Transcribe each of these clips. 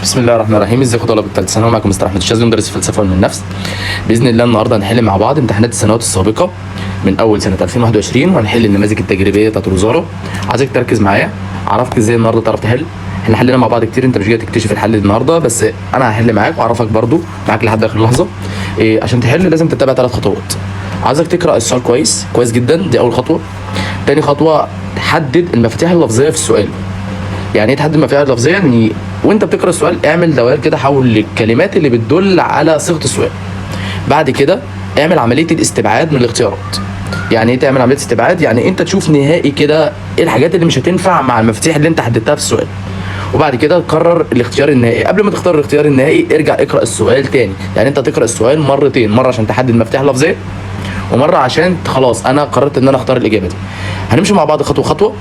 بسم الله الرحمن الرحيم. ازيكم طلبه ثالثه ثانوي؟ معاكم مستر احمد الشاذلي مدرس فلسفه علم النفس. باذن الله النهارده هنحل مع بعض امتحانات السنوات السابقه من اول سنه 2021 وهنحل النماذج التجريبيه بتاعت الوزاره. عايزك تركز معايا، اعرفك ازاي النهارده تعرف تحل. احنا حلينا مع بعض كتير، انت مش جاي تكتشف الحل النهارده، بس انا هحل معاك واعرفك برده معاك لحد اخر لحظه. عشان تحل لازم تتبع 3 خطوات. عايزك تقرا السؤال كويس جدا، دي اول خطوه. تاني خطوه تحدد المفاتيح اللفظيه في السؤال. يعني ايه تحدد المفاتيح اللفظيه؟ يعني وانت بتقرا السؤال اعمل دوائر كده حول الكلمات اللي بتدل على صيغه السؤال. بعد كده اعمل عمليه الاستبعاد من الاختيارات. يعني ايه تعمل عمليه استبعاد؟ يعني انت تشوف نهائي كده ايه الحاجات اللي مش هتنفع مع المفاتيح اللي انت حددتها في السؤال، وبعد كده قرر الاختيار النهائي. قبل ما تختار الاختيار النهائي ارجع اقرا السؤال تاني. يعني انت تقرا السؤال مرتين، مره عشان تحدد المفاتيح اللفظيه ومره عشان خلاص انا قررت ان انا اختار الاجابه دي. هنمشي مع بعض خطوه خطوه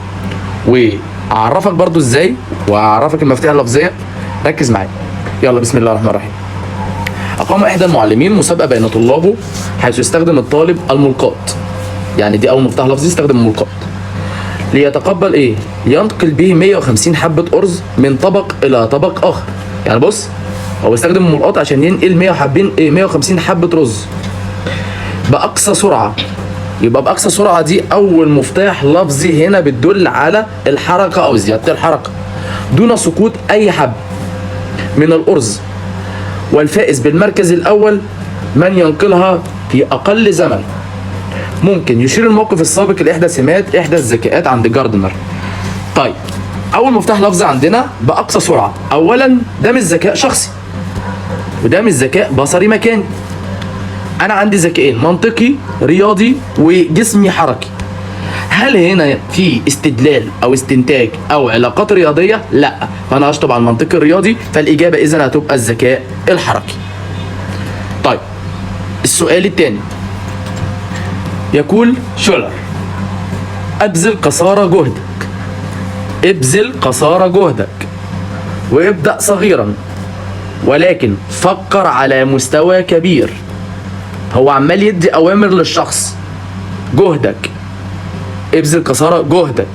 واعرفك برضو ازاي واعرفك المفاتيح اللفظيه. ركز معايا، يلا بسم الله الرحمن الرحيم. اقام احدى المعلمين مسابقه بين طلابه حيث يستخدم الطالب الملقاط. يعني دي اول مفتاح لفظي، يستخدم الملقاط ليتقبل ينتقل به 150 حبه ارز من طبق الى طبق اخر. يعني بص، هو يستخدم الملقاط عشان ينقل 150 حبه رز باقصى سرعه. يبقى باقصى سرعه دي اول مفتاح لفظي هنا بتدل على الحركه او زياده الحركه دون سقوط اي حب من الارز، والفائز بالمركز الاول من ينقلها في اقل زمن. ممكن يشير الموقف السابق لاحدى سمات احدى الذكاءات عند جاردنر. طيب اول مفتاح لفظي عندنا باقصى سرعه. اولا ده مش ذكاء شخصي وده مش ذكاء بصري مكاني. انا عندي ذكائين، منطقي رياضي وجسمي حركي. هل هنا في استدلال او استنتاج او علاقات رياضيه؟ لا، فانا هشطب على المنطق الرياضي، فالاجابه اذا هتبقى الذكاء الحركي. طيب السؤال الثاني يقول شولر: ابذل قصارى جهدك. ابذل قصارى جهدك وابدأ صغيرا ولكن فكر على مستوى كبير. هو عمال يدي اوامر للشخص، جهدك، ابذل قصارى جهدك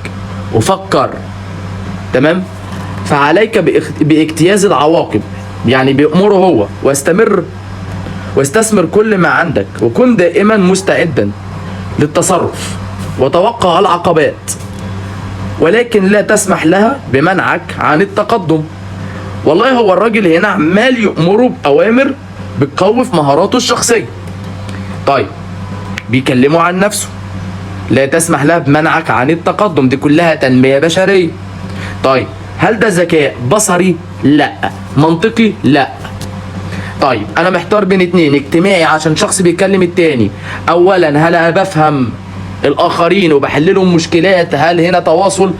وفكر، تمام؟ فعليك باجتياز العواقب، يعني بيأمره هو، واستثمر كل ما عندك وكن دائما مستعدا للتصرف وتوقع العقبات، ولكن لا تسمح لها بمنعك عن التقدم. والله هو الراجل هنا عمال يأمره بأوامر بتقوي مهاراته الشخصية. طيب بيكلموا عن نفسه، لا تسمح لها بمنعك عن التقدم، دي كلها تنمية بشرية. طيب هل ده ذكاء بصري؟ لا. منطقي؟ لا. طيب انا محتار بين اتنين، اجتماعي عشان شخص بيكلم التاني. اولا هل انا بفهم الاخرين وبحللهم مشكلات، هل هنا تواصل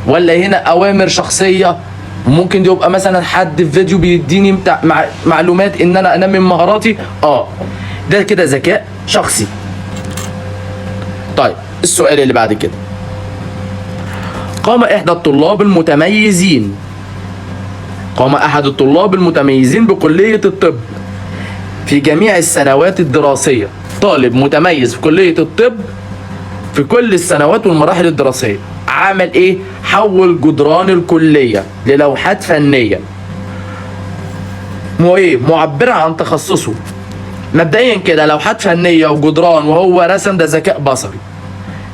ولا هنا اوامر شخصية؟ ممكن يبقى مثلا حد في فيديو بيديني معلومات ان انا انمي مهاراتي. ده كده ذكاء شخصي. طيب السؤال اللي بعد كده: قام احد الطلاب المتميزين بكلية الطب في جميع السنوات الدراسية. طالب متميز في كلية الطب في كل السنوات والمراحل الدراسية. عمل ايه؟ حول جدران الكلية للوحات فنية معبرة عن تخصصه. مبدئيا كده لوحات فنية وجدران وهو رسم، ده ذكاء بصري.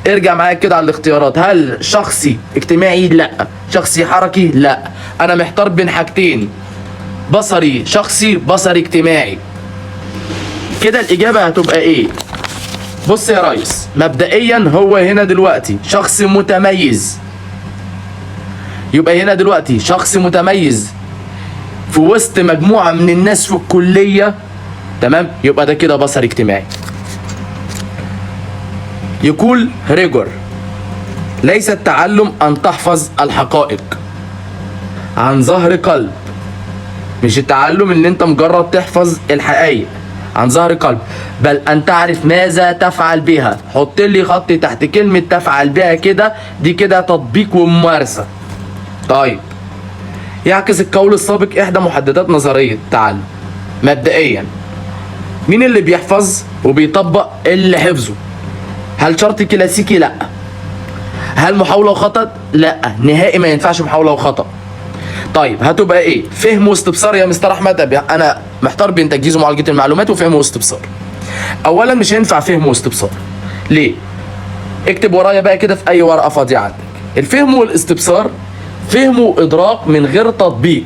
ارجع معايا كده على الاختيارات. هل شخصي اجتماعي؟ لا. شخصي حركي؟ لا. انا محتار بين حاجتين، بصري شخصي، بصري اجتماعي. كده الاجابة هتبقى ايه؟ بص يا ريس، مبدئيا هو هنا دلوقتي شخص متميز، يبقى هنا دلوقتي شخص متميز في وسط مجموعة من الناس في الكلية، تمام؟ يبقى ده كده بصري اجتماعي. يقول ريجر: ليس التعلم أن تحفظ الحقائق عن ظهر قلب. مش التعلم ان انت مجرد تحفظ الحقائق عن ظهر قلب، بل ان تعرف ماذا تفعل بها. حط لي خط تحت كلمة تفعل بها كده، دي كده تطبيق وممارسة. طيب يعكس القول السابق احدى محددات نظرية التعلم. مبدئيا مين اللي بيحفظ وبيطبق اللي حفظه؟ هل شرط كلاسيكي؟ لا. هل محاولة وخطأ؟ لا، نهائي ما ينفعش محاولة وخطأ. طيب هتبقى ايه؟ فهم واستبصار يا مستر احمد؟ انا محتار بين تجهيز ومعالجه المعلومات وفهم واستبصار. اولا مش هينفع فهم واستبصار. ليه؟ اكتب ورايا بقى كده في اي ورقه فاضيه عندك. الفهم والاستبصار فهم وادراك من غير تطبيق.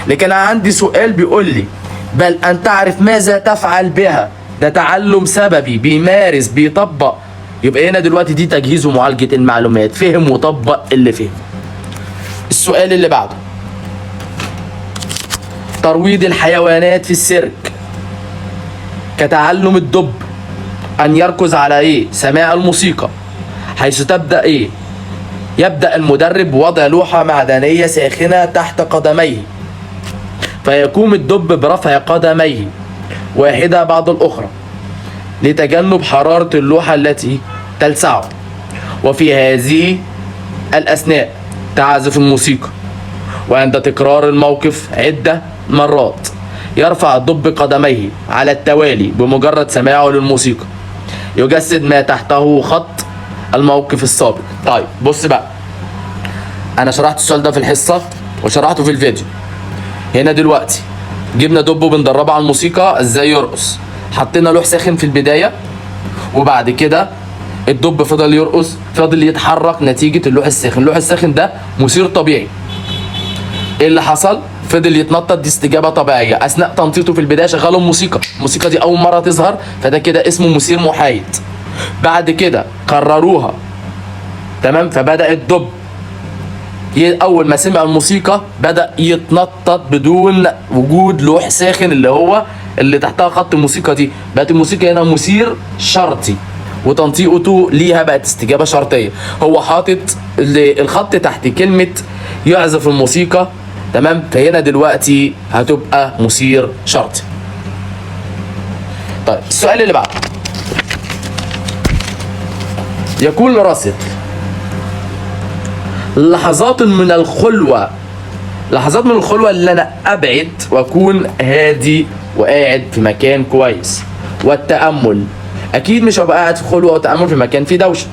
لكن انا عندي سؤال بيقول لي بل ان تعرف ماذا تفعل بها، ده تعلم سببي، بيمارس بيطبق. يبقى هنا دلوقتي دي تجهيز ومعالجه المعلومات، فهم وطبق اللي فهم. السؤال اللي بعده، ترويض الحيوانات في السيرك كتعلم الدب أن يركز على إيه؟ سماع الموسيقى، حيث تبدأ إيه؟ يبدأ المدرب بوضع لوحة معدنية ساخنة تحت قدميه، فيقوم الدب برفع قدميه واحدة بعد الأخرى لتجنب حرارة اللوحة التي تلسعه. وفي هذه الأثناء تعزف الموسيقى، وعند تكرار الموقف عدة مرات يرفع الدب قدميه على التوالي بمجرد سماعه للموسيقى، يجسد ما تحته خط الموقف السابق. طيب بص بقى، انا شرحت السؤال ده في الحصة وشرحته في الفيديو. هنا دلوقتي جبنا دب وبندربه على الموسيقى ازاي يرقص، حطينا لوح ساخن في البداية، وبعد كده الدب فضل يرقص، فضل يتحرك نتيجة اللوح الساخن. اللوح الساخن ده مثير طبيعي. ايه اللي حصل؟ فضل يتنطط، دي استجابة طبيعية. اثناء تنطيطه في البداية شغلوا الموسيقى، الموسيقى دي اول مرة تظهر، فده كده اسمه مثير محايد. بعد كده كرروها، تمام، فبدأ الدب اول ما سمع الموسيقى بدأ يتنطط بدون وجود لوح ساخن اللي تحتها خط الموسيقى دي. بقت الموسيقى هنا مثير شرطي، وتنطيقه ليها بقت استجابة شرطية. هو حاطط الخط تحت كلمة يعزف الموسيقى، تمام، فهنا دلوقتي هتبقى مثير شرطي. طيب السؤال اللي بعده، يقول راسل لحظات من الخلوة، لحظات من الخلوة اللي أنا أبعد وأكون هادي وقاعد في مكان كويس، والتأمل. أكيد مش هبقى قاعد في خلوة وتأمل في مكان فيه دوشة.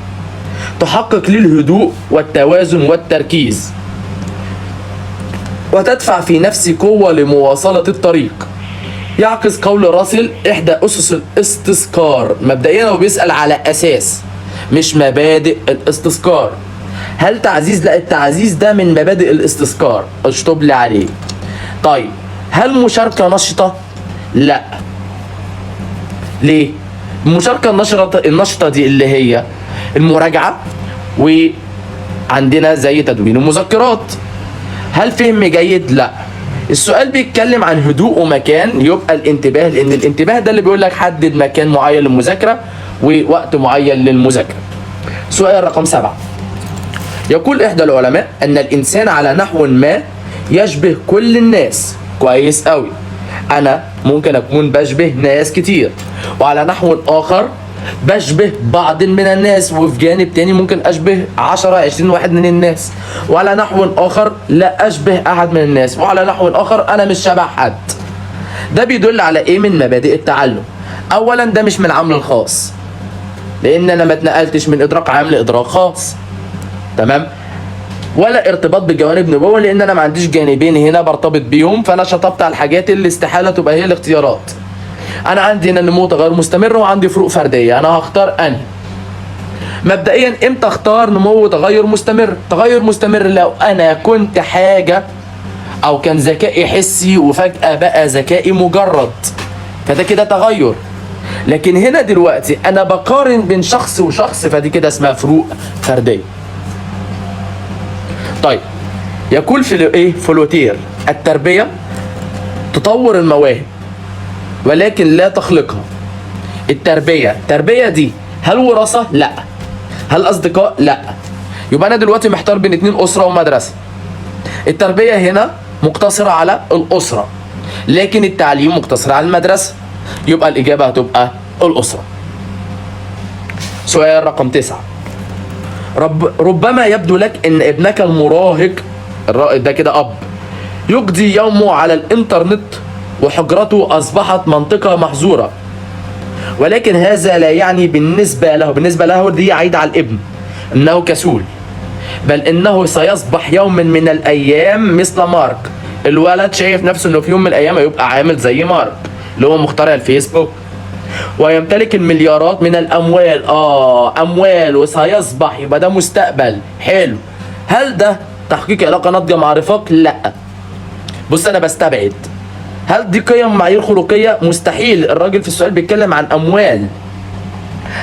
تحقق لي الهدوء والتوازن والتركيز، وتدفع في نفسي قوة لمواصلة الطريق. يعكس قول راسل إحدى أسس الاستذكار. مبدئيا هو بيسأل على أساس مش مبادئ الاستذكار. هل تعزيز؟ لا، التعزيز ده من مبادئ الاستذكار، اشطب لي عليه. طيب هل مشاركة نشطة؟ لا. ليه؟ المشاركة النشطة دي اللي هي المراجعة، وعندنا زي تدوين المذكرات. هل فهم جيد؟ لا. السؤال بيتكلم عن هدوء ومكان، يبقى الانتباه، لان الانتباه ده اللي بيقول لك حدد مكان معين للمذاكرة ووقت معين للمذاكرة. سؤال رقم 7، يقول إحدى العلماء أن الإنسان على نحو ما يشبه كل الناس. كويس قوي، أنا ممكن أكون بشبه ناس كتير، وعلى نحو آخر بشبه بعض من الناس، وفي جانب تاني ممكن أشبه 10-20 واحد من الناس، وعلى نحو آخر لا أشبه أحد من الناس، وعلى نحو آخر أنا مش شبه حد. ده بيدل على إيه من مبادئ التعلم؟ أولا ده مش من العمل الخاص، لأن أنا ما اتنقلتش من إدراك عام لإدراك خاص، تمام، ولا ارتباط بجوانب نبوة، لان انا ما عنديش جانبين هنا برتبط بيهم، فانا شطبت على الحاجات اللي استحالة تبقى هي الاختيارات. انا عندي هنا نمو تغير مستمر، وعندي فروق فردية، انا هختار انهي. مبدئيا امتى اختار نمو وتغير مستمر؟ تغير مستمر لو انا كنت حاجة او كان ذكائي حسي وفجأة بقى ذكائي مجرد، فده كده تغير. لكن هنا دلوقتي انا بقارن بين شخص وشخص، فدي كده اسمها فروق فردية. طيب يقول فلوتير التربية تطور المواهب ولكن لا تخلقها. التربية دي هل وراثة؟ لا. هل أصدقاء؟ لا. يبقى أنا دلوقتي محتار بين 2 أسرة ومدرسة. التربية هنا مقتصرة على الأسرة، لكن التعليم مقتصر على المدرسة، يبقى الإجابة هتبقى الأسرة. سؤال رقم 9، ربما يبدو لك ان ابنك المراهق، الرائد ده كده اب، يقضي يومه على الانترنت وحجرته اصبحت منطقة محظورة، ولكن هذا لا يعني بالنسبة له دي عايدة على الابن انه كسول. بل انه سيصبح يوما من الايام مثل مارك. الولد شايف نفسه انه في يوم من الايام هيبقى عامل زي مارك اللي هو مخترع الفيسبوك، ويمتلك المليارات من الاموال. اموال وسيصبح، يبقى ده مستقبل حلو. هل ده تحقيق علاقه ناضجه مع رفاق؟ لا. بص انا بستبعد. هل دي قيم معايير خلقيه؟ مستحيل. الراجل في السؤال بيتكلم عن اموال.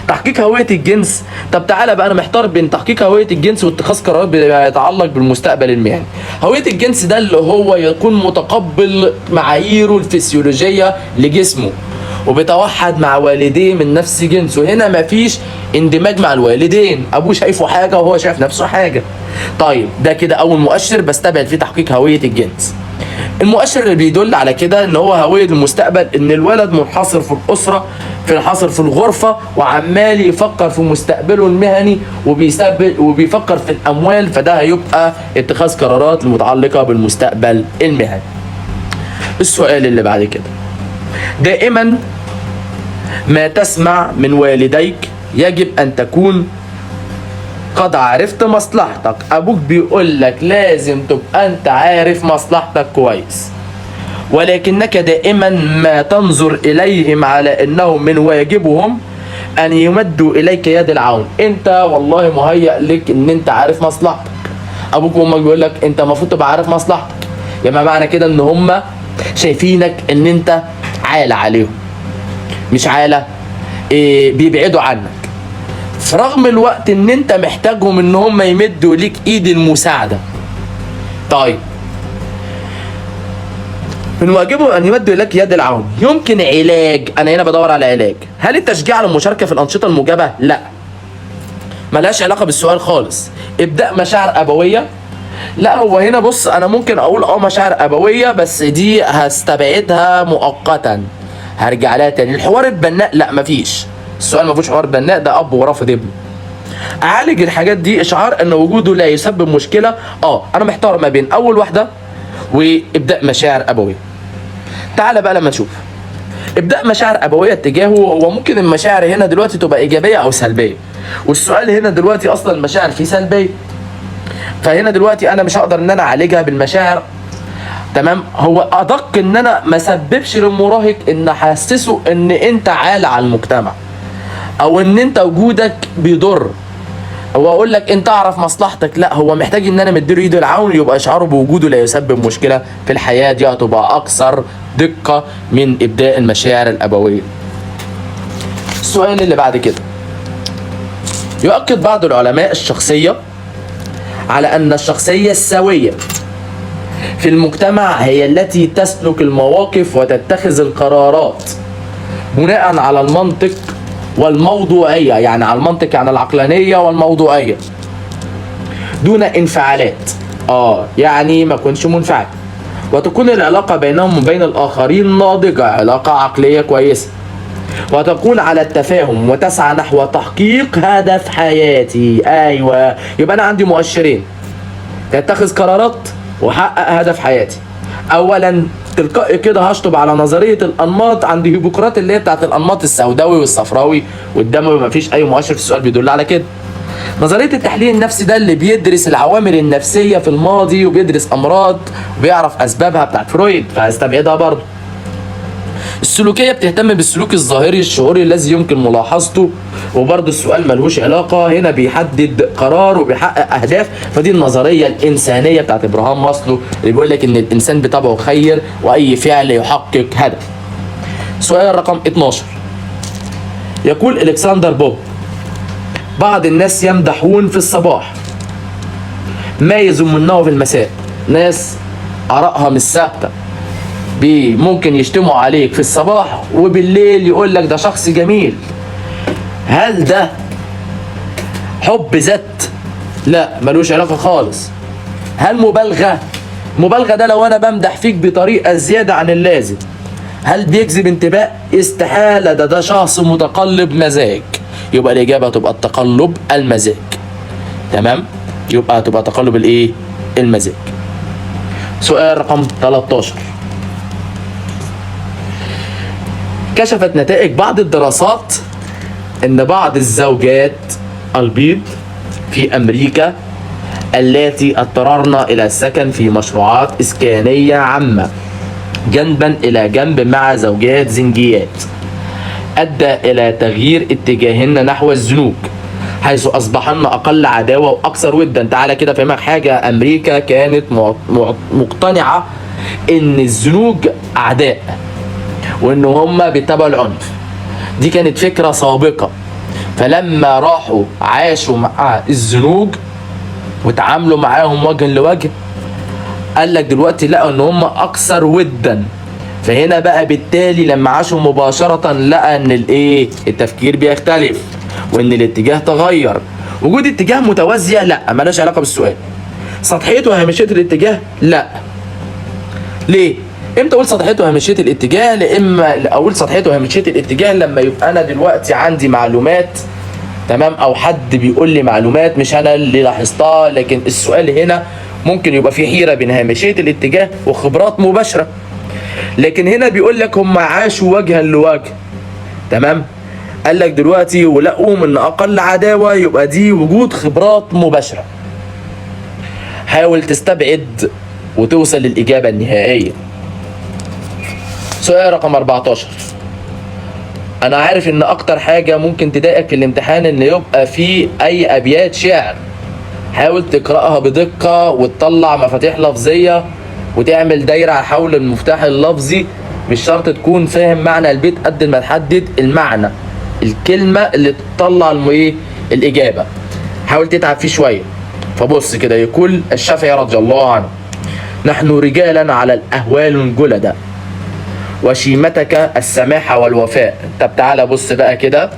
تحقيق هويه الجنس، طب تعالى بقى، انا محتار بين تحقيق هويه الجنس واتخاذ قرارات بيتعلق بالمستقبل المهني. هويه الجنس ده اللي هو يكون متقبل معاييره الفسيولوجيه لجسمه وبيتوحد مع والديه من نفس جنسه. هنا مفيش اندماج مع الوالدين، ابوه شايفه حاجه وهو شايف نفسه حاجه. طيب ده كده اول مؤشر بستبعد فيه تحقيق هويه الجنس. المؤشر اللي بيدل على كده ان هو هويه المستقبل، ان الولد منحصر في الاسره، منحصر في الغرفه، وعمال يفكر في مستقبله المهني وبيفكر في الاموال، فده هيبقى اتخاذ قرارات المتعلقه بالمستقبل المهني. السؤال اللي بعد كده، دائما ما تسمع من والديك يجب ان تكون قد عرفت مصلحتك. ابوك بيقول لك لازم تبقى انت عارف مصلحتك كويس، ولكنك دائما ما تنظر اليهم على انه من واجبهم ان يمدوا اليك يد العون. انت والله مهيأ لك ان انت عارف مصلحتك، ابوك وامك بيقول لك انت المفروض تبقى عارف مصلحتك، يبقى معنى كده ان هم شايفينك ان انت عالة عليهم، مش عالة، بيبعدوا عنك، في رغم الوقت ان انت محتاجهم ان هم يمدوا ليك ايد المساعدة. طيب من واجبه ان يمدوا لك يد العون. يمكن علاج، انا هنا بدور على علاج. هل التشجيع على المشاركة في الانشطة الموجبة؟ لا، ملهاش علاقة بالسؤال خالص. ابدأ مشاعر ابوية، لا هو هنا بص انا ممكن اقول مشاعر ابوية، بس دي هستبعدها مؤقتا، هرجع لها تاني. الحوار البناء لا مفيش، السؤال مفيش حوار بناء، ده اب ورافض ابنه. اعالج الحاجات دي، اشعار ان وجوده لا يسبب مشكله. انا محتار ما بين اول واحده وابداء مشاعر ابويه. تعالى بقى لما نشوف ابداء مشاعر ابويه اتجاهه. هو ممكن المشاعر هنا دلوقتي تبقى ايجابيه او سلبيه، والسؤال هنا دلوقتي اصلا المشاعر فيه سلبيه، فهنا دلوقتي انا مش هقدر ان انا اعالجها بالمشاعر. تمام، هو ادق ان انا ما سببش للمراهق ان احسسه ان انت عالة على المجتمع او ان انت وجودك بيضر، هو اقول لك انت اعرف مصلحتك. لا، هو محتاج ان انا مديله ايده العون، يبقى اشعاره بوجوده لا يسبب مشكله في الحياه. دي هتبقى اكثر دقه من ابداء المشاعر الابويه. السؤال اللي بعد كده، يؤكد بعض العلماء الشخصيه على ان الشخصيه السويه في المجتمع هي التي تسلك المواقف وتتخذ القرارات بناء على المنطق والموضوعية، يعني على المنطق يعني العقلانية والموضوعية، دون انفعالات. يعني ما كنش منفعل، وتكون العلاقة بينهم وبين الآخرين ناضجة، علاقة عقلية كويسة، وتكون على التفاهم وتسعى نحو تحقيق هدف حياتي. أيوة، يبقى أنا عندي مؤشرين، تتخذ قرارات وحقق هدف حياتي. اولا تلقائي كده هشطب على نظريه الانماط عند هيبوقراط اللي هي بتاعت الانماط السوداوي والصفراوي والدموي، مفيش اي مؤشر في السؤال بيدل على كده. نظريه التحليل النفسي ده اللي بيدرس العوامل النفسيه في الماضي وبيدرس امراض وبيعرف اسبابها بتاعت فرويد، فهستبعدها برضه. السلوكيه بتهتم بالسلوك الظاهري الشعوري الذي يمكن ملاحظته، وبرضه السؤال ملهوش علاقه، هنا بيحدد قرار وبيحقق اهداف. فدي النظريه الانسانيه بتاعت ابراهام ماسلو اللي بيقول لك ان الانسان بطبعه خير واي فعل يحقق هدف. سؤال رقم 12، يقول الكسندر بوب: بعض الناس يمدحون في الصباح ما يذمونه في المساء. ناس آرائها مش ثابته، ممكن يشتموا عليك في الصباح وبالليل يقول لك ده شخص جميل. هل ده حب ذات؟ لا، ملوش علاقة خالص. هل مبالغة؟ مبالغة ده لو انا بمدح فيك بطريقة زيادة عن اللازم. هل بيجذب انتباه؟ استحالة، ده شخص متقلب مزاج. يبقى الإجابة تبقى التقلب المزاج. تمام، يبقى تبقى تقلب الايه؟ المزاج. سؤال رقم 13، كشفت نتائج بعض الدراسات ان بعض الزوجات البيض في امريكا اللاتي اضطررن إلى السكن في مشروعات إسكانية عامة جنبا إلى جنب مع زوجات زنجيات أدى إلى تغيير اتجاههن نحو الزنوج، حيث أصبحن أقل عداوة وأكثر ودا. تعالى كده فهمك حاجة، أمريكا كانت مقتنعة إن الزنوج أعداء وإن هما بيتبعوا العنف. دي كانت فكرة سابقة، فلما راحوا عاشوا مع الزنوج وتعاملوا معاهم وجها لوجه، قال لك دلوقتي لقوا ان هم اكثر ودا. فهنا بقى بالتالي لما عاشوا مباشرة لقى ان التفكير بيختلف وان الاتجاه تغير. وجود اتجاه متوازية لا مالهاش علاقة بالسؤال. سطحيته وهامشية الاتجاه لا. ليه؟ امتى اقول سطحيته وهامشية الاتجاه؟ لاما اقول سطحيته وهامشية الاتجاه لما يبقى انا دلوقتي عندي معلومات، تمام، او حد بيقول لي معلومات مش انا اللي لاحظتها، لكن السؤال هنا ممكن يبقى في حيرة بين هامشية الاتجاه وخبرات مباشرة. لكن هنا بيقول لك هم عاشوا وجها لوجه، تمام. قال لك دلوقتي ولقوا من اقل عداوة، يبقى دي وجود خبرات مباشرة. حاول تستبعد وتوصل للإجابة النهائية. سؤال رقم 14. انا عارف ان اكتر حاجة ممكن تضايقك في الامتحان ان يبقى في اي ابيات شعر. حاول تقرأها بدقة وتطلع مفاتيح لفظية وتعمل دايرة حول المفتاح اللفظي. مش شرط تكون فاهم معنى البيت قد ما تحدد المعنى، الكلمة اللي تطلع الإجابة. حاول تتعب فيه شوية. فبص كده، يقول الشافعي رضي الله عنه: نحن رجالا على الأهوال جلدا وشيمتك السماحة والوفاء. طب تعالى بص بقى كده،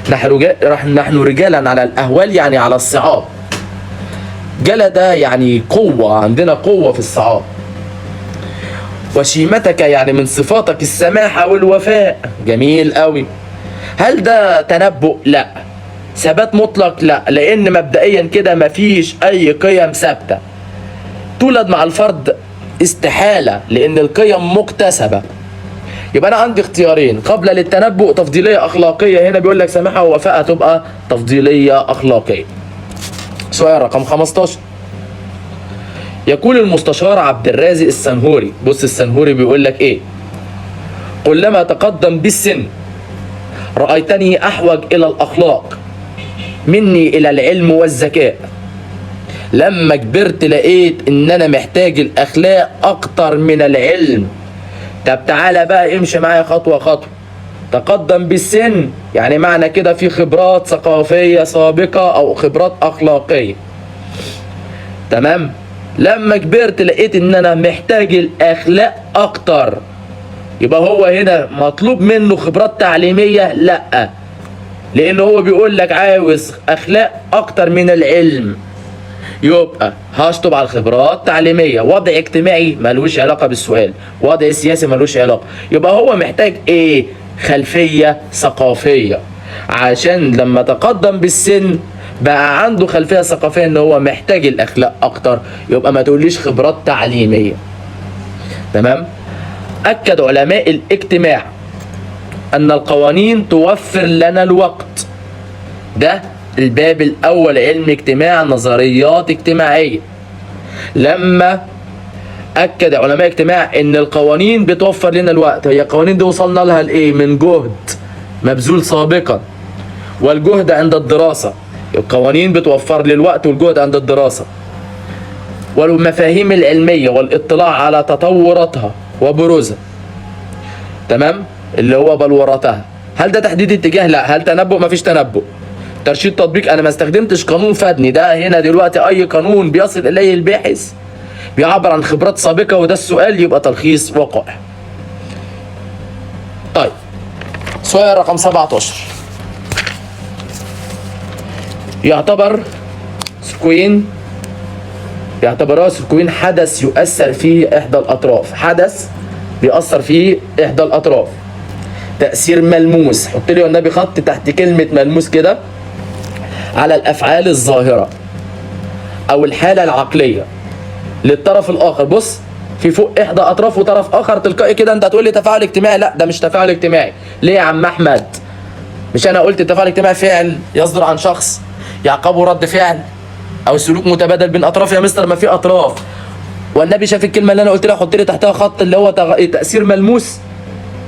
نحن رجالا على الأهوال يعني على الصعاب. جلدة يعني قوة، عندنا قوة في الصعاب. وشيمتك يعني من صفاتك السماحة والوفاء. جميل قوي. هل ده تنبؤ؟ لا. ثبات مطلق؟ لا، لأن مبدئيا كده مفيش أي قيم ثابتة. تولد مع الفرد؟ استحالة، لأن القيم مكتسبة. يبقى أنا عندي اختيارين قبل للتنبؤ: تفضيلية أخلاقية، هنا بيقول لك سماحة ووفاء تبقى تفضيلية أخلاقية. سؤال رقم 15. يقول المستشار عبد الرازق السنهوري، بص السنهوري بيقول لك ايه: كلما تقدم بالسن رأيتني أحوج إلى الأخلاق مني إلى العلم والذكاء. لما كبرت لقيت إن أنا محتاج الأخلاق أكتر من العلم. طب تعالى بقى امشي معايا خطوة خطوة. تقدم بالسن يعني معنى كده في خبرات ثقافية سابقة أو خبرات أخلاقية، تمام. لما كبرت لقيت ان انا محتاج الاخلاق اكتر، يبقى هو هنا مطلوب منه خبرات تعليمية؟ لا، لان هو بيقول لك عاوز اخلاق اكتر من العلم. يبقى هشطب على الخبرات التعليمية. وضع اجتماعي ملوش علاقة بالسؤال، وضع سياسي ملوش علاقة. يبقى هو محتاج ايه؟ خلفية ثقافية، عشان لما تقدم بالسن بقى عنده خلفية ثقافية ان هو محتاج الاخلاق اكتر. يبقى ما تقوليش خبرات تعليمية، تمام. اكد علماء الاجتماع ان القوانين توفر لنا الوقت. ده الباب الاول، علم اجتماع، نظريات اجتماعية. لما اكد علماء اجتماع ان القوانين بتوفر لنا الوقت، هي القوانين دي وصلنا لها لايه؟ من جهد مبذول سابقا والجهد عند الدراسة. القوانين بتوفر لي الوقت والجهد عند الدراسة والمفاهيم العلمية والاطلاع على تطوراتها وبروزها، تمام، اللي هو بلورتها. هل ده تحديد اتجاه؟ لا. هل تنبؤ؟ مفيش تنبؤ. ترشيد تطبيق، انا ما استخدمتش قانون فادني. ده هنا دلوقتي اي قانون بيصل اليه الباحث بيعبر عن خبرات سابقة وده السؤال، يبقى تلخيص وقائع. طيب سؤال رقم 17. يعتبرها سكوين حدث يؤثر فيه إحدى الأطراف. حدث بيأثر فيه إحدى الأطراف، تأثير ملموس. حط لي والنبي خط تحت كلمة ملموس كده، على الأفعال الظاهرة أو الحالة العقلية للطرف الآخر. بص، في فوق إحدى أطراف وطرف آخر، تلقائي كده أنت هتقول لي تفاعل اجتماعي. لا، ده مش تفاعل اجتماعي. ليه يا عم أحمد؟ مش أنا قلت التفاعل الاجتماعي فعل يصدر عن شخص يعقبه رد فعل؟ او سلوك متبادل بين اطراف. يا مستر ما في اطراف، والنبي شاف الكلمه اللي انا قلت لها حط لي تحتها خط اللي هو تاثير ملموس.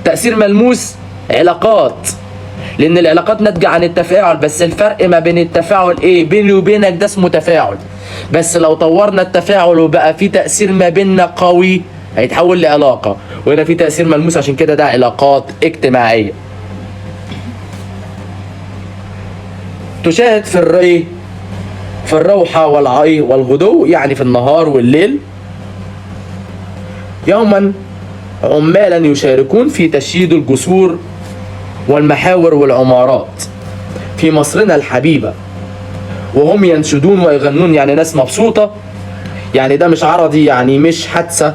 تاثير ملموس علاقات، لان العلاقات ناتجه عن التفاعل، بس الفرق ما بين التفاعل ايه بيني وبينك ده اسمه تفاعل، بس لو طورنا التفاعل وبقى في تاثير ما بيننا قوي هيتحول لعلاقه، وهنا في تاثير ملموس عشان كده ده علاقات اجتماعيه. تشاهد في الروحه والغدو، يعني في النهار والليل، يوما عمالا يشاركون في تشييد الجسور والمحاور والعمارات في مصرنا الحبيبة، وهم ينشدون ويغنون، يعني ناس مبسوطة، يعني ده مش عرضي، يعني مش حادثة،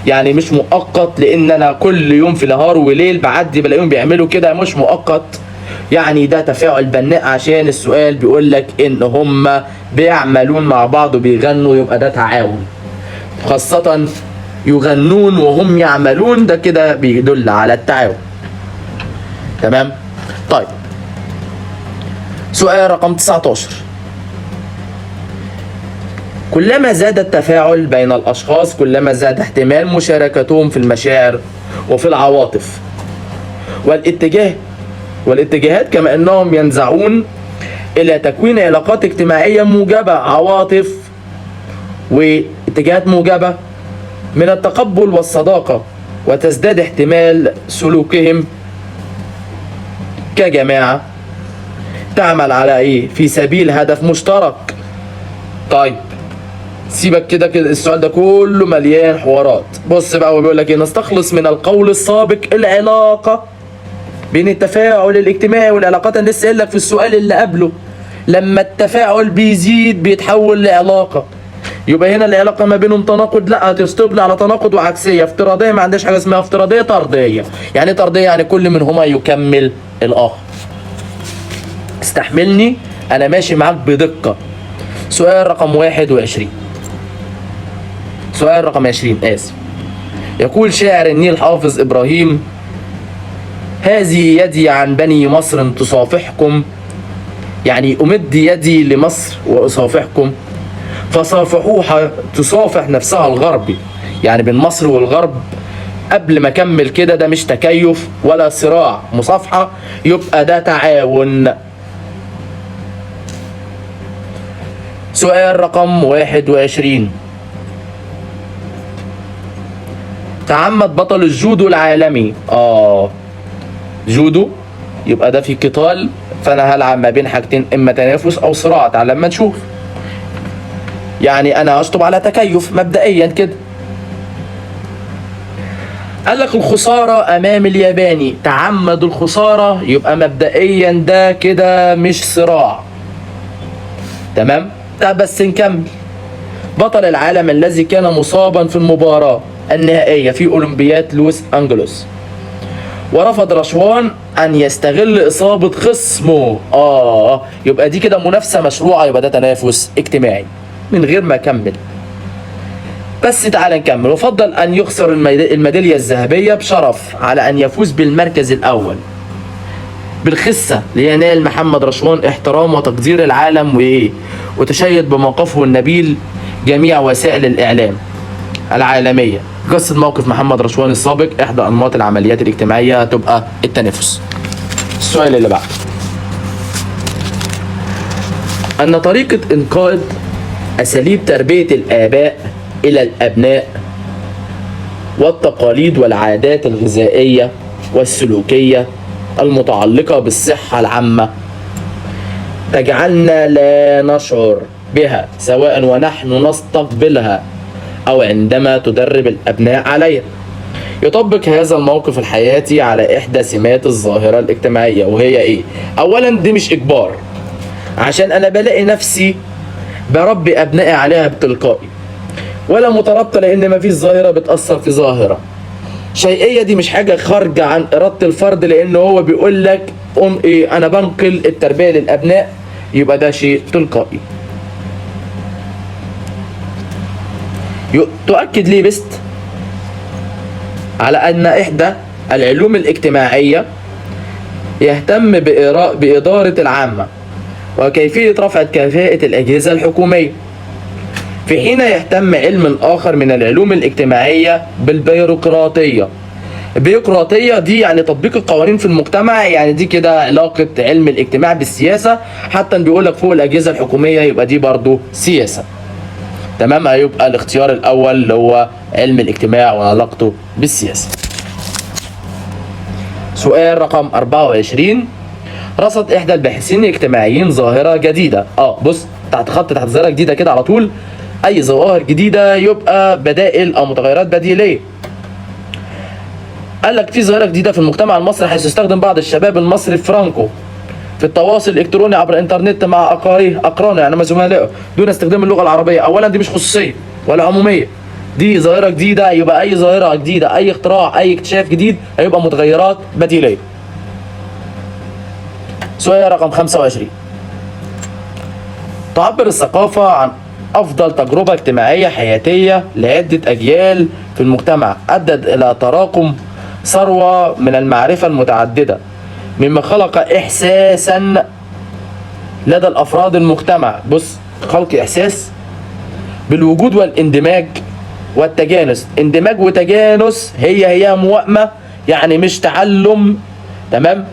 يعني مش مؤقت، لان انا كل يوم في نهار وليل بعدي بلاقيهم بيعملوا كده، مش مؤقت، يعني ده تفاعل بناء، عشان السؤال بيقول لك ان هم بيعملون مع بعض وبيغنوا، يبقى ده تعاون، خاصة يغنون وهم يعملون، ده كده بيدل على التعاون. تمام. طيب سؤال رقم 19. كلما زاد التفاعل بين الأشخاص كلما زاد احتمال مشاركتهم في المشاعر وفي العواطف والاتجاهات، كما أنهم ينزعون إلى تكوين علاقات اجتماعية موجبة، عواطف واتجاهات موجبة من التقبل والصداقة، وتزداد احتمال سلوكهم كجماعة تعمل على ايه في سبيل هدف مشترك. طيب سيبك كده السؤال ده كله مليان حوارات. بص بقى، هو بيقول لك ايه؟ نستخلص من القول السابق العلاقة بين التفاعل الاجتماعي والعلاقات. انا لسه قايل لك في السؤال اللي قبله لما التفاعل بيزيد بيتحول لعلاقة، يبقى هنا العلاقة ما بينهم تناقض؟ لا، هتستقبل على تناقض وعكسية. افتراضية ما عندهاش حاجة اسمها افتراضية. طردية، يعني طردية يعني كل منهما يكمل الآخر. استحملني أنا ماشي معاك بدقة. سؤال رقم 21. سؤال رقم 20 آسف. يقول شاعر النيل حافظ إبراهيم: هذه يدي عن بني مصر تصافحكم، يعني أمد يدي لمصر وأصافحكم، فصافحوها. تصافح نفسها الغربي، يعني بين مصر والغرب. قبل ما اكمل كده ده مش تكيف ولا صراع، مصافحة، يبقى ده تعاون. سؤال رقم 21. تعمد بطل الجودو العالمي. جودو، يبقى ده في قتال، فانا هلعب ما بين حاجتين، اما تنافس او صراع. تعال لما نشوف. يعني انا اشطب على تكيف مبدئيا كده. قال لك الخسارة امام الياباني، تعمد الخسارة، يبقى مبدئيا ده كده مش صراع. تمام. ده بس نكمل. بطل العالم الذي كان مصابا في المباراة النهائية في اولمبياد لوس انجلوس، ورفض رشوان ان يستغل اصابة خصمه. يبقى دي كده منافسة مشروعة، يبقى ده تنافس اجتماعي من غير ما اكمل. بس تعال نكمل. وفضل ان يخسر الميدالية الذهبية بشرف على ان يفوز بالمركز الاول بالخسة، لينال محمد رشوان احترام وتقدير العالم وتشيد بموقفه النبيل جميع وسائل الاعلام العالمية. قصة موقف محمد رشوان السابق احدى انماط العمليات الاجتماعية تبقى التنافس. السؤال اللي بعده: ان طريقة انقاذ اساليب تربية الاباء الى الابناء والتقاليد والعادات الغذائية والسلوكية المتعلقة بالصحة العامة تجعلنا لا نشعر بها، سواء ونحن نستقبلها أو عندما تدرب الأبناء عليها. يطبق هذا الموقف الحياتي على إحدى سمات الظاهرة الاجتماعية، وهي إيه؟ أولا دي مش إجبار، عشان أنا بلاقي نفسي بربي أبنائي عليها بتلقائي، ولا مترابطة، لأن ما فيش ظاهرة بتأثر في ظاهرة. شيئية دي مش حاجة خارجة عن إرادة الفرد، لأنه هو بيقول لك أنا بنقل التربية للأبناء، يبقى ده شيء تلقائي. تؤكد لي بست على أن إحدى العلوم الاجتماعية يهتم بإدارة العامة وكيفية رفع كفاءة الأجهزة الحكومية. في حين يهتم علم آخر من العلوم الاجتماعية بالبيروقراطية. البيروقراطية دي يعني تطبيق القوانين في المجتمع، يعني دي كده علاقة علم الاجتماع بالسياسة، حتى بيقول لك فوق الأجهزة الحكومية يبقى دي برضو سياسة. تمام، هيبقى الاختيار الأول اللي هو علم الاجتماع وعلاقته بالسياسة. سؤال رقم 24. رصد إحدى الباحثين الاجتماعيين ظاهرة جديدة. بص تحت خط تحت ظاهرة جديدة كده على طول، أي ظواهر جديدة يبقى بدائل أو متغيرات بديلية. قال لك في ظاهرة جديدة في المجتمع المصري، حيث يستخدم بعض الشباب المصري فرانكو في التواصل الإلكتروني عبر الإنترنت مع أقرانه يعني زملائه دون استخدام اللغة العربية. أولا دي مش خصوصية ولا عمومية، دي ظاهرة جديدة، يبقى أي ظاهرة جديدة أي اختراع أي اكتشاف جديد هيبقى متغيرات بديلية. سؤال رقم 25. تعبر الثقافة عن أفضل تجربة اجتماعية حياتية لعدة أجيال في المجتمع أدت إلى تراكم ثروة من المعرفة المتعددة، مما خلق إحساسا لدى الأفراد المجتمع. بص، خلق إحساس بالوجود والاندماج والتجانس. اندماج وتجانس هي موائمة، يعني مش تعلم، تمام،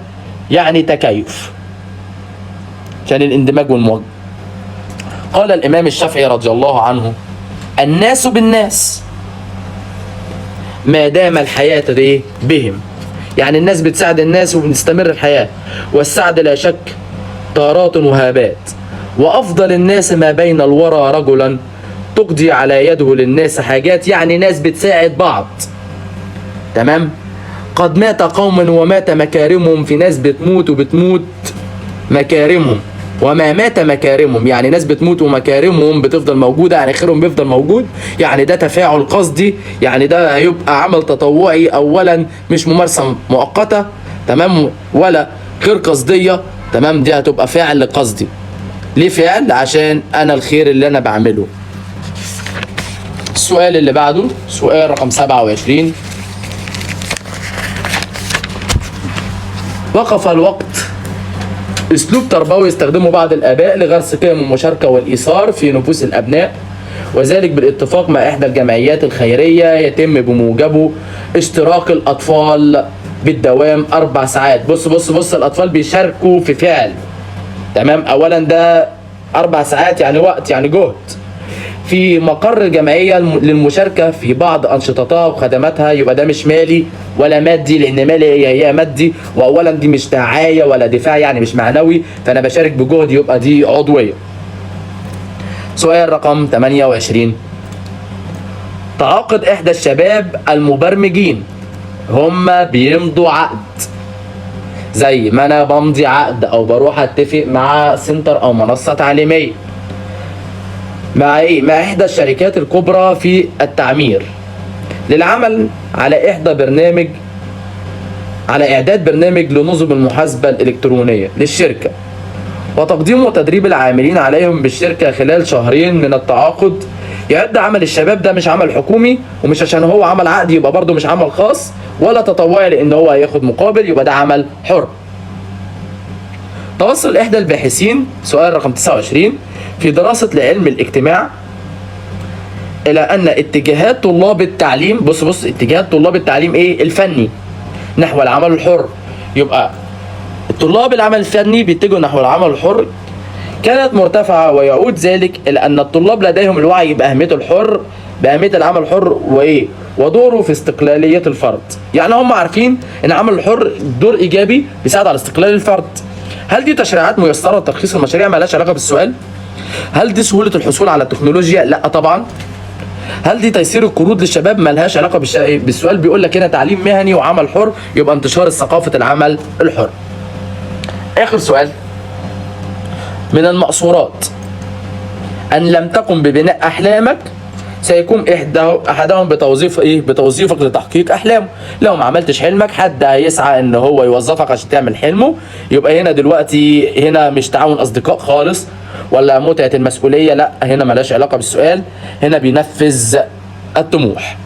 يعني تكيف، عشان الاندماج والمواجهة. قال الإمام الشافعي رضي الله عنه: الناس بالناس ما دام الحياة بهم، يعني الناس بتساعد الناس وبنستمر الحياة، والسعد لا شك طارات وهابات، وأفضل الناس ما بين الورى رجلا تقضي على يده للناس حاجات، يعني ناس بتساعد بعض. تمام، قد مات قوم ومات مكارمهم، في ناس بتموت وبتموت مكارمهم وما مات مكارمهم، يعني ناس بتموت ومكارمهم بتفضل موجودة، يعني خيرهم بيفضل موجود، يعني ده تفاعل قصدي، يعني ده هيبقى عمل تطوعي أولا، مش ممارسة مؤقتة، تمام، ولا غير قصدية، تمام، دي هتبقى فعل قصدي. ليه فعل؟ عشان أنا الخير اللي أنا بعمله. السؤال اللي بعده سؤال رقم 27. وقف الوقت اسلوب تربوي يستخدمه بعض الاباء لغرس قيم المشاركه والايثار في نفوس الابناء، وذلك بالاتفاق مع احدى الجمعيات الخيريه، يتم بموجبه اشتراك الاطفال بالدوام 4 ساعات. بص الاطفال بيشاركوا في فعل، تمام، اولا ده 4 ساعات يعني وقت يعني جهد في مقر الجمعيه للمشاركه في بعض انشطتها وخدماتها، يبقى ده مش مالي ولا مادي، لان مالي هي مادي، واولا دي مش دعايه ولا دفاع يعني مش معنوي، فانا بشارك بجهد يبقى دي عضويه. سؤال رقم 28. تعاقد احدى الشباب المبرمجين، هم بيمضوا عقد زي ما انا بمضي عقد او بروح اتفق مع سنتر او منصه تعليميه مع مع احدى الشركات الكبرى في التعمير للعمل على اعداد برنامج لنظم المحاسبه الالكترونيه للشركه، وتقديم وتدريب العاملين عليهم بالشركه خلال 2 من التعاقد. يعد عمل الشباب ده مش عمل حكومي، ومش عشان هو عمل عقد يبقى برضه مش عمل خاص ولا تطوعي لان هو هياخد مقابل، يبقى ده عمل حر. توصل احدى الباحثين سؤال رقم 29 في دراسة لعلم الاجتماع إلى أن اتجاهات طلاب التعليم، بص اتجاهات طلاب التعليم الفني نحو العمل الحر، يبقى الطلاب العمل الفني بيتجهوا نحو العمل الحر كانت مرتفعة، ويعود ذلك إلى أن الطلاب لديهم الوعي بأهمية العمل الحر ودوره في استقلالية الفرد. يعني هم عارفين أن العمل الحر دور إيجابي بيساعد على استقلال الفرد. هل دي تشريعات ميسرة لترخيص المشاريع مالهاش علاقة بالسؤال؟ هل دي سهولة الحصول على التكنولوجيا؟ لا طبعا. هل دي تيسير القروض للشباب؟ مالهاش علاقة بالسؤال، بيقول لك هنا تعليم مهني وعمل حر، يبقى انتشار ثقافة العمل الحر. آخر سؤال. من المأثورات أن لم تقم ببناء أحلامك سيكون أحدهم بتوظيفك لتحقيق أحلامه. لو ما عملتش حلمك حد هيسعى إن هو يوظفك عشان تعمل حلمه، يبقى هنا دلوقتي هنا مش تعاون أصدقاء خالص ولا متعة المسؤولية، لا هنا ملاش علاقة بالسؤال، هنا بينفذ الطموح.